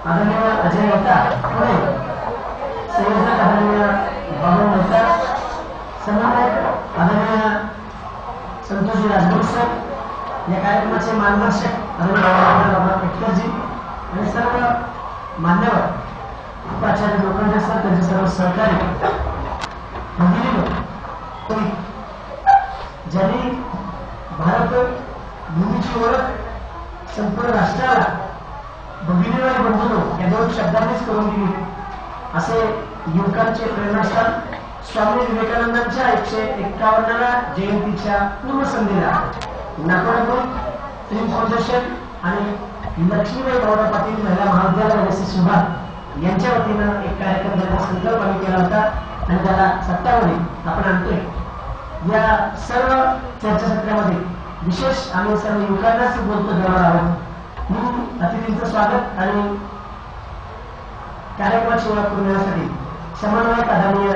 आदरणीय अजय मेहता पुणे, संयोजक आदरणीय बाबू मेहता, समन्वयक आदरणीय संतोषजी राजगुरू सर, या कार्यक्रमाचे मार्गदर्शक आदरणीय बाबा पेटकरजी आणि सर्व मान्यवर उपाचार्य लोखंडे सर, त्यांचे सर्व सहकारी भगिनी, ज्यांनी भारत भूमीची ओळख संपूर्ण राष्ट्राला भगिनीवाली बंधुनो या दोन शब्दांनीच करून दिली, असे युवकांचे प्रेरणास्थान स्वामी विवेकानंदांच्या 151व्या जयंतीच्या पूर्वसंध्येला नागपूर फिल्म फाउंडेशन आणि लक्ष्मीबाई बावरा पाटील महिला महाविद्यालय एसएस विभाग यांच्या वतीनं एक कार्यक्रम देण्याचा संकल्प आम्ही केला होता आणि त्याला सत्तावणी आपण आणतोय। या सर्व चर्चासत्रामध्ये विशेष आम्ही सर्व युवकांनाच बोलतो देणार आहोत। म्हणून अतिथींचं स्वागत आणि कार्यक्रमाची ओळख करून देण्यासाठी समन्वयक आदरणीय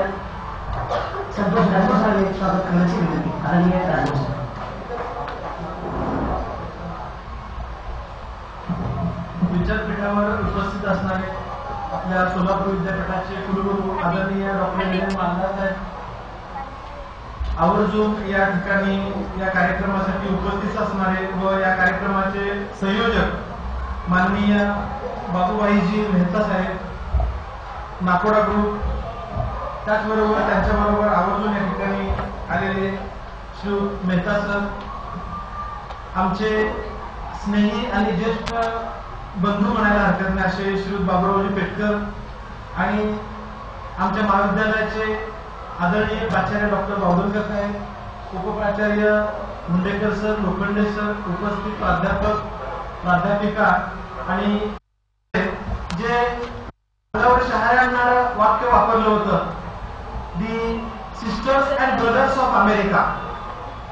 संतोष राजगुरू सरांनी स्वागत करण्याची विनंती। आदरणीय राजगुरू सर। विद्यापीठावर उपस्थित असणारे आपल्या सोलापूर विद्यापीठाचे कुलगुरू आदरणीय डॉक्टर विजय मालदार साहेब, आवर्जून या ठिकाणी या कार्यक्रमासाठी उपस्थित असणारे व या कार्यक्रमाचे संयोजक माननीय बाबूभाईजी मेहता साहेब, नाकोडा ग्रुप, त्याचबरोबर त्यांच्याबरोबर आवर्जून या ठिकाणी आलेले श्री मेहता सर, आमचे स्नेही आणि ज्येष्ठ बंधू म्हणायला हरकत नाही असे श्री बाबूरावजी पेटकर आणि आमच्या महाविद्यालयाचे आदरणीय प्राचार्य डॉक्टर बावधनकर साहेब, उपप्राचार्य मुंडेकर सर, लोखंडे सर, उपस्थित प्राध्यापक प्राध्यापिका आणि जे अंगावर शहारे आणणारं वाक्य वापरलं होतं, the sisters and brothers of America,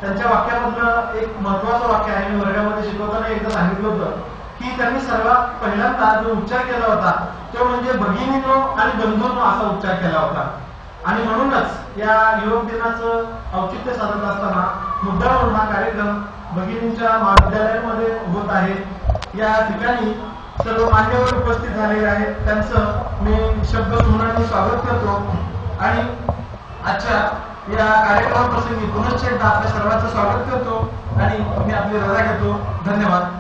त्यांच्या वाक्यामधलं एक महत्वाचं वाक्य आहे। मी वर्गामध्ये शिकवताना एकदा सांगितलं होतं की त्यांनी सर्वात पहिल्यांदा जो उच्चार केला होता तो म्हणजे भगिनीनो आणि बंधूंनो असा उच्चार केला होता आणि म्हणूनच या युवक दिनाचं औचित्य साधत असताना मुद्दामून हा कार्यक्रम भगिनींच्या महाविद्यालयामध्ये होत आहे। या ठिकाणी सर्व मान्यवर उपस्थित झालेले आहेत, त्यांचं मी शब्दसमूहाने स्वागत करतो आणि आजच्या या कार्यक्रमाप्रसंगी पुनश्च एकदा आपल्या सर्वांचं स्वागत करतो आणि मी आपली रजा घेतो। धन्यवाद।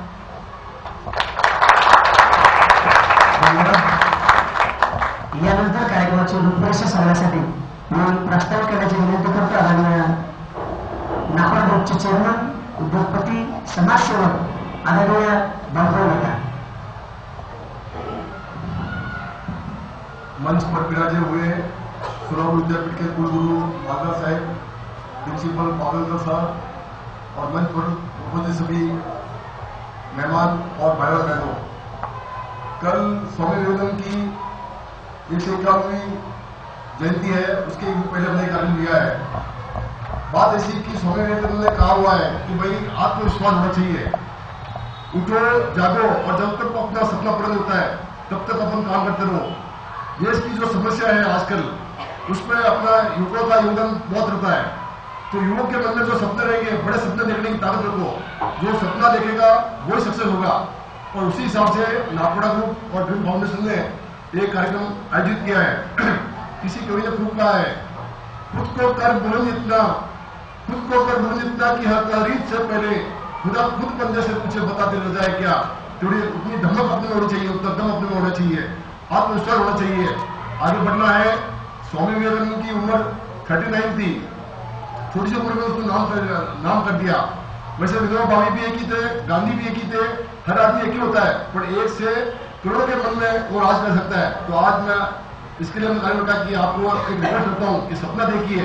यानंतर कार्यक्रमाची रूपरेषा सांगण्यासाठी मी प्रस्ताव करण्याची विनंती करतो आदरणीय नाकोडा ग्रुपचे चेअरमन, उद्योगपती, समाजसेवक आदरणीय बाबू मेहता। मंच पर विराजे हुए सोलापुर विद्यापीठ के कुलगुरु मालदार साहब, प्रिंसिपल बावधनकर सर और मंच पर उपस्थित सभी मेहमान और भाई और बहनों, कल स्वामी विवेकानंद की 151वीं जयंती है, उसके पहले हमने कार्यक्रम लिया है। बात ऐसी कि स्वामी विवेकानंद ने कहा हुआ है कि भाई आत्मविश्वास होना चाहिए, उठो जागो और जब तक अपना सपना पूरा होता है तब तक अपन काम करते रहो। देश की जो समस्या है आजकल, उसमें अपना युवकों का योगदान बहुत रहता है। तो युवक के मन में जो सपने रहेंगे, बड़े सपने देखने की ताकत रखो, जो सपना देखेगा वही सक्सेस होगा। और उसी हिसाब से नाकोडा ग्रुप और ड्रीम फाउंडेशन ने एक कार्यक्रम आयोजित किया है। किसी कवि ने खूब कहा है, खुद को कर बुलंद इतना, खुद को कर बुलंद इतना कि हर तहरीर से पहले खुदा खुद बंदे से पूछे बताते रह जाए क्या। थोड़ी उतनी धमक अपने में होनी चाहिए, उतना दम अपने में होना चाहिए, आत्मविश्वास होना चाहिए, आगे बढ़ना है। स्वामी विवेकानंद की उम्र 39 थी, छोटी सी उम्र में उसको नाम कर दिया। वैसे विनोबा भावे भी एक ही थे, गांधी भी एक ही थे, हर आदमी एक ही होता है, पर एक से करोड़ों के मन में वो राज कर सकता है। तो आज मैं इसके लिए मैंने कहा कि आपको एक रिक्वेस्ट करता हूँ कि सपना देखिए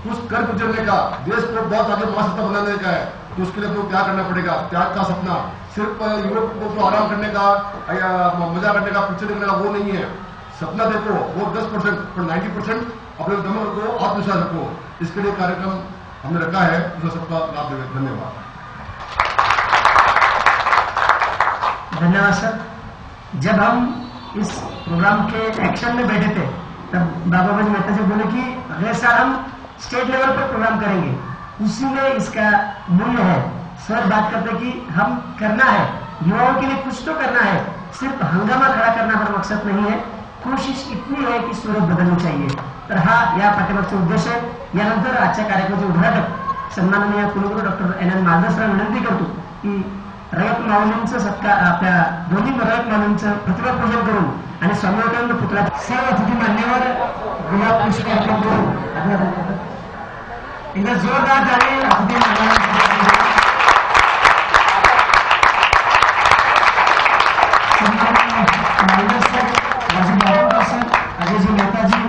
उस कर गुजरने का, देश को बहुत आगे महासत्ता बनाने का है। तो उसके लिए आपको क्या करना पड़ेगा? त्याग का सपना सिर्फ यूरोप को आराम करने का या मजा करने का, पिक्चर देखने का वो नहीं है। सपना देखो वो 10%, पर 90% अपने दम रखो, आत्मविश्वास रखो। इसके लिए कार्यक्रम हमने रखा है, जो सबका लाभ देवे। धन्यवाद। धन्यवाद सर। जब हम इस प्रोग्राम के एक्शन में बैठे थे तब बाबा भाई मेहता जी बोले कि अगले साल हम स्टेट लेवल पर प्रोग्राम करेंगे, उसी में इसका मूल्य है। सर बात करते कि हम करना है, युवाओं के लिए कुछ तो करना है, सिर्फ हंगामा खड़ा करना हमारा मकसद नहीं है। कोशिश इतनी आहे की सूरत बदलणी चाहिए। तर हा या पाठ्यक्रमाचा उद्देश आहे। यानंतर आजच्या कार्यक्रमाचे उद्घाटक सन्माननीय कुलगुरू डॉक्टर एन मार्गदर्शना विनंती करतो की रयत माऊलींचं सत्कार, आपल्या दोन्ही रयत माऊलींचं प्रतिभा पूजन करून आणि स्वामी विवेकानंद पुतळा सर्व अतिथी मान्यवर गुलाब पुष्प अर्पण करून अभिवादन करतात। एकदा जोरदार टाळी अतिथी मान्यवरांसाठी। अजयजी मेहताजी,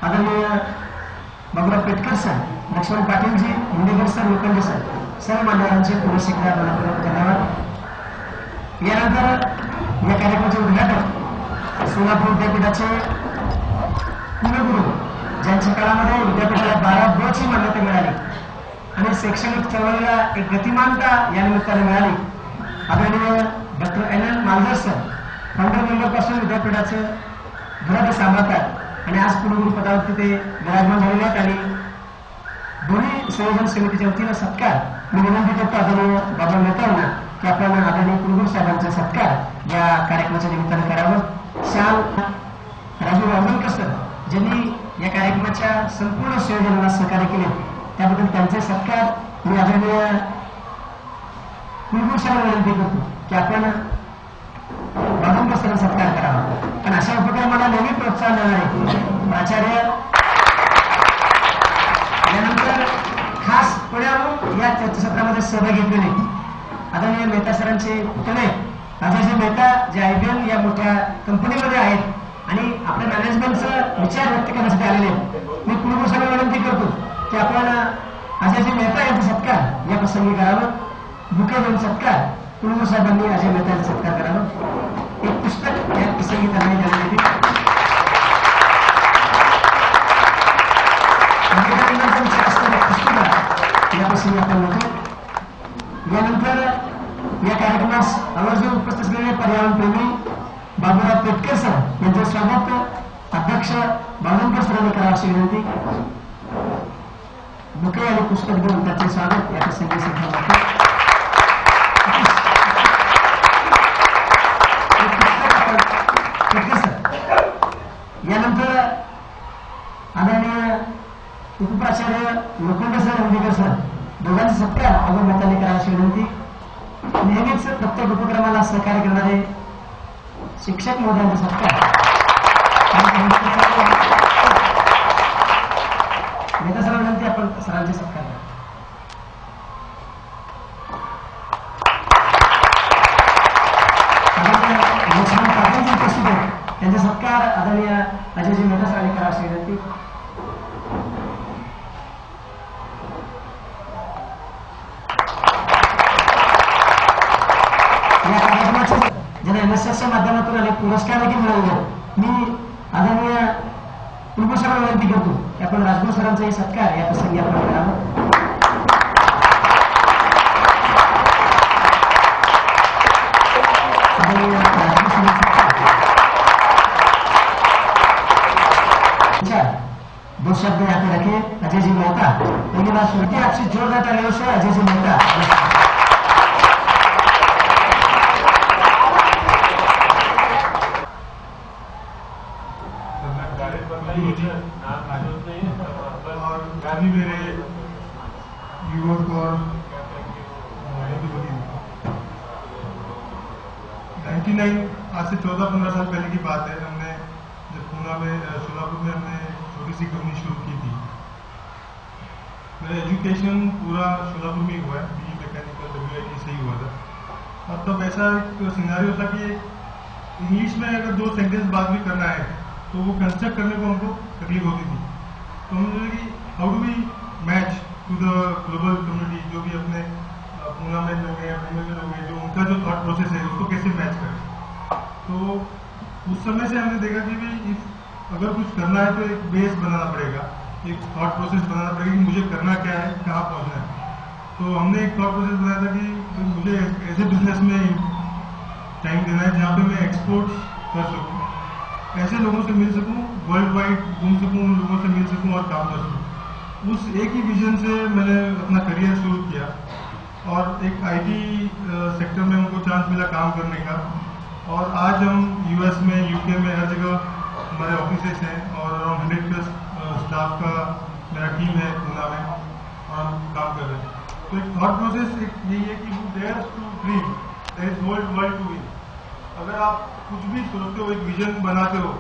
आदरणीय Baburao Petkar sir, Laxman Patilji, Mundekar sir, Lokhande sir, सर्व मान्यवरांचे पुनश्चिकार मनपूर्वक धन्यवाद। यानंतर या कार्यक्रमाचे उद्घाटक सोलापूर विद्यापीठाचे कुलगुरू, ज्यांच्या काळामध्ये विद्यापीठाला 12 ची मान्यता मिळाली आणि शैक्षणिक चळवळीला एक गतिमानता या निमित्ताने मिळाली, आदरणीय doctor N Maldhar sir, founder member पासून विद्यापीठाचं घरात सांभाळतात आणि आज कुलगुरू पदावरती ते विराजमान झालेले आहेत। आणि दोन्ही संयोजन समितीच्या वतीनं सत्कार मी विनंती करतो आदरणीय बाबा मेहतांना की आपण आदरणीय कुलगुरू साहेबांचा सत्कार या कार्यक्रमाच्या निमित्तानं करावं। शाल राजू वावलकर सर, ज्यांनी या कार्यक्रमाच्या संपूर्ण संयोजनाला सहकार्य केले, त्याबद्दल त्यांचे सत्कार मी आदरणीय कुलगुरू साहेबांना विनंती करतो की आपण वावलकर सर सत्कार करावा। पण अशा उपक्रमाला नेहमी प्रोत्साहन देणारे प्राचार्य, यानंतर खास पुण्याहून या चर्चासत्रामध्ये सहभाग घेतलेले आदरणीय मेहता सरांचे पुतणे अजयजी मेहता, जे IBM या मोठ्या कंपनीमध्ये आहेत आणि आपल्या मॅनेजमेंटचा विचार व्यक्त करण्यासाठी आलेले आहेत। मी कुलगुरू साहेबांना विनंती करतो की आपण अजयजी मेहता यांचा सत्कार या प्रसंगी करावं। बुके देऊन सत्कार कुलगुरू साहेबांनी अजय मेहता यांचा सत्कार करावा। एक पुस्तक या प्रसंगी त्यांना देण्यात येते। या प्रसंगी आपण होतो। यानंतर या कार्यक्रमास आवर्जून उपस्थित असलेले पर्यावरणप्रेमी बाबूराव पेटकर सर यांचं स्वागत अध्यक्ष बावनकर सरांनी करावं अशी विनंती। बुके आणि पुस्तक देऊन त्याचे स्वागत या प्रसंगी सिद्ध होते। यानंतर आदरणीय उपप्राचार्य लोखंडे सर, मुंडेकर सर, दोघांचा सत्कार अगोदर मेहतांनी करायची विनंती। नेहमीच प्रत्येक उपक्रमाला सहकार्य करणारे शिक्षक महोदयांचा सत्कार मेहता सर विनंती, आपण सरांचे सत्कार करा। लक्ष्मण पाटील उपस्थित आहेत, त्यांचा सत्कार आदरणीय अजयजी मेहता सरांनी करायची विनंती। या कार्यक्रमाचे ज्यांना NSSच्या माध्यमातून अनेक पुरस्कार देखील मिळवले, मी आदरणीय कुलगुरू सरांना विनंती करतो की आपण राजगुरू सरांचाही सत्कार या प्रसंगी आपण करावा। दो शब्द यहाँ पे रखे अजय जी मेहता, लेकिन आज सुनते आपसे जोरदार तालियों से अजय जी मेहता। और काफी मेरे युवक और 99 आज से 14-15 साल पहले की बात है। हमने जब पूना में सोलापुर में हमने छोटी सी कंपनी शुरू की थी। मेरा एजुकेशन पूरा सोलापुर में हुआ है, BE मैकेनिकल WIT से ही हुआ था। अब तब ऐसा एक सिनेरियो था कि इंग्लिश में अगर 2 सेंटेंस बात भी करना है तो वो कंस्ट्रक्ट करने को हमको तकलीफ होती थी। तो हम सोचे कि how do we match to the global community, जो भी अपने पूना में लोग हैं, अपने में लोग हैं, जो उनका जो थॉट प्रोसेस है उसको कैसे मैच करें। तो उस समय से हमने देखा कि भाई अगर कुछ करना है तो एक बेस बनाना पड़ेगा, एक थॉट प्रोसेस बनाना पड़ेगा कि मुझे करना क्या है, कहाँ पहुँचना है। तो हमने एक थॉट प्रोसेस बनाया था कि मुझे ऐसे बिजनेस में टाइम देना है जहाँ पे मैं एक्सपोर्ट कर सकूँ, ऐसे लोगों से मिल सकूँ, वर्ल्ड वाइड घूम सकूँ, उन लोगों से मिल सकूँ और काम कर सकूँ। उस एक ही विजन से मैंने अपना करियर शुरू किया और एक आईटी सेक्टर में हमको चांस मिला काम करने का। और आज हम यूएस में, यूके में, हर जगह हमारे ऑफिसेस हैं और अराउंड 100+ स्टाफ का मेरा टीम है पूना में और हम काम कर रहे हैं। तो एक थॉट प्रोसेस यही है कि you dare to dream, there is whole world to win. अगर आप कुछ भी सोचते हो, एक विजन बनाते हो,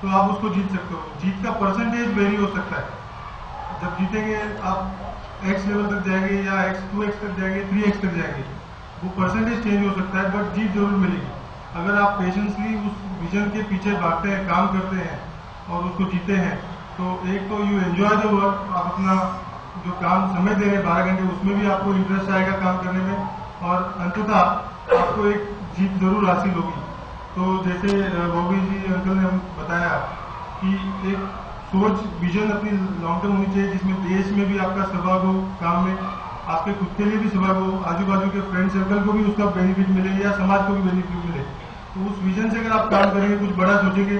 तो आप उसको जीत सकते हो। जीत का परसेंटेज वेरी हो सकता है। जब जीतेंगे आप एक्स लेवल तक जाएंगे या 2x तक जाएंगे, 3x तक जाएंगे, वो परसेंटेज चेंज हो सकता है, बट जीत जरूर मिलेगी। अगर आप पेशेंसली उस विजन के पीछे भागते हैं, काम करते हैं और उसको जीते हैं, तो एक तो यू एंजॉय द वर्क, आप अपना जो काम समय दे रहे हैं 12 घंटे, उसमें भी आपको इंटरेस्ट आएगा काम करने में, और अंततः आपको एक जीत जरूर हासिल होगी। तो जैसे बॉबी जी अंकल ने बताया कि एक सोच, विजन अपनी लॉन्ग टर्म होनी चाहिए, जिसमें देश में भी आपका सहभाग हो, काम में आपके खुद के लिए भी सहभाग हो, आजू बाजू के फ्रेंड सर्कल को भी उसका बेनिफिट मिले या समाज को भी बेनिफिट मिले। तो उस विजन से अगर आप काम करेंगे, कुछ बड़ा सोचेंगे,